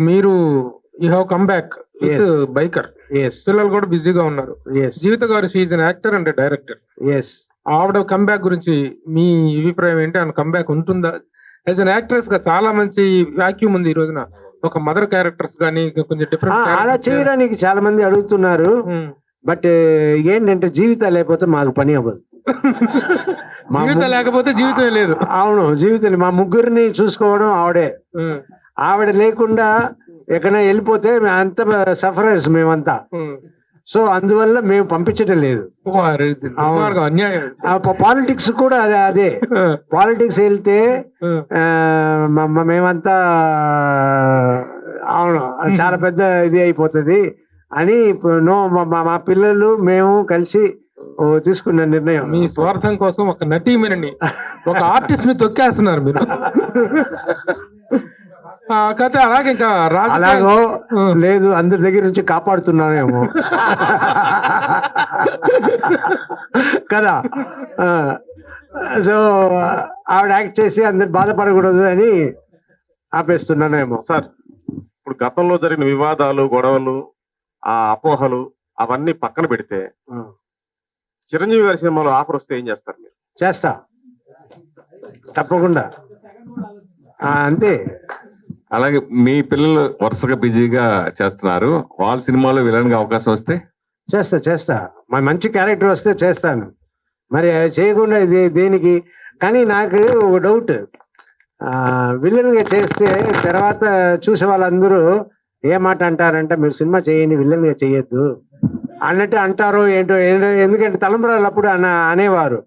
మీరు you have come back with biker. పిల్లలు కూడా బిజీగా ఉన్నారు. జీవిత గారు she an actor and director. ఆవిడ కమ్బ్యాక్ గురించి మీ అభిప్రాయం ఏంటి? ఆమె కమ్బ్యాక్ ఉంటుందా? యాజ్ అన్ యాక్ట్రెస్ గా చాలా మంచి వాక్యూమ్ ఉంది ఈ రోజున. ఒక మదర్ క్యారెక్టర్స్ కానీ కొంచెం డిఫరెంట్ అలా చేయడానికి చాలా మంది అడుగుతున్నారు. బట్ ఏంటంటే జీవితం లేకపోతే మాకు పని అవ్వదు. జీవితం లేకపోతే జీవితం లేదు. అవును, జీవితం. మా ముగ్గురిని చూసుకోవడం ఆవిడే. ఆవిడ లేకుండా ఎక్కడైనా వెళ్ళిపోతే అంత సఫరర్స్ మేమంతా. సో అందువల్ల మేము పంపించడం లేదు. పాలిటిక్స్ కూడా అదే పాలిటిక్స్ వెళ్తే మేమంతా అవును చాలా పెద్ద ఇది అయిపోతుంది అని మా పిల్లలు మేము కలిసి తీసుకున్న నిర్ణయం. మీ స్వార్థం కోసం ఒక నటీమణిని, ఒక ఆర్టిస్ట్ ని తొక్కేస్తున్నారు మీరు. కథ అలాగే ఇంకా అలాగో లేదు, అందరి దగ్గర నుంచి కాపాడుతున్నానేమో కదా. సో ఆవిడ యాక్ట్ చేసి అందరు బాధపడకూడదు అని ఆపేస్తున్నానేమో. సార్, ఇప్పుడు గతంలో జరిగిన వివాదాలు, గొడవలు, ఆ అపోహలు అవన్నీ పక్కన పెడితే చిరంజీవి గారి సినిమాలో ఆఫర్ వస్తే ఏం చేస్తారు మీరు? చేస్తా, తప్పకుండా. అంతే. అలాగే మీ పిల్లలు వరుసగా బిజీగా చేస్తున్నారు. వాళ్ళ సినిమాలో విలన్ గా అవకాశం వస్తే చేస్తా. మంచి క్యారెక్టర్ వస్తే చేస్తాను. మరి చేయకుండా దేనికి? కానీ నాకు ఒక డౌట్, విలన్ గా చేస్తే తర్వాత చూసే వాళ్ళందరూ ఏ మాట అంటారంటే మీరు సినిమా చేయండి, విలన్ గా చేయొద్దు అన్నట్టు అంటారో ఏంటో. ఎందుకంటే తలంబరాలు అప్పుడు అనేవారు.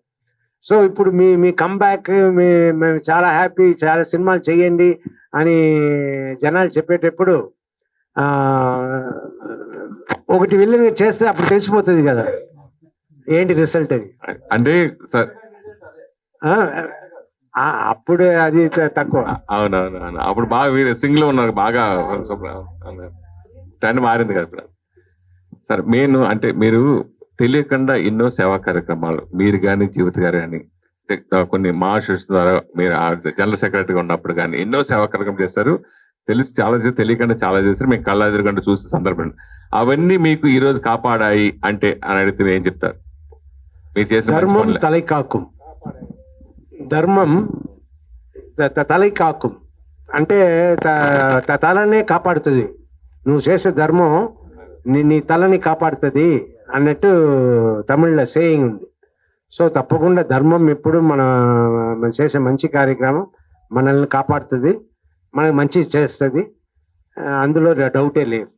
సో ఇప్పుడు మీ కమ్బ్యాక్ మేము చాలా హ్యాపీ, చాలా సినిమాలు చేయండి అని జనాలు చెప్పేటప్పుడు ఒకటి విలన్గా చేస్తే అప్పుడు తెలిసిపోతుంది కదా ఏంటి రిజల్ట్ అని. అంటే అప్పుడు అది తక్కువ. అవునవును, అప్పుడు బాగా వీరు సింగిల్ ఉన్నారు, బాగా ట్రెండ్ మారింది కదా ఇప్పుడు. సరే, అంటే మీరు తెలియకుండా ఎన్నో సేవా కార్యక్రమాలు మీరు కానీ జీవిత గారు కానీ కొన్ని మహాశిష్ ద్వారా మీరు జనరల్ సెక్రటరీగా ఉన్నప్పుడు కానీ ఎన్నో సేవా కార్యక్రమం చేశారు. తెలిసి చాలా చేసి, తెలియకుండా చాలా చేశారు. మీకు కళ్ళ ఎదురుకుండా చూసే సందర్భం అవన్నీ మీకు ఈ రోజు కాపాడాయి అంటే అని అడిగితే ఏం చెప్తారు? మీరు చేసిన ధర్మం తలైకాకు, ధర్మం తలైకాకు అంటే తలనే కాపాడుతుంది. నువ్వు చేసే ధర్మం నీ తలని కాపాడుతుంది అన్నట్టు తమిళ్లో సేయింగ్ ఉంది. సో తప్పకుండా ధర్మం ఎప్పుడు మనం చేసే మంచి కార్యక్రమం మనల్ని కాపాడుతుంది, మనకు మంచి చేస్తుంది. అందులో డౌటే లేదు.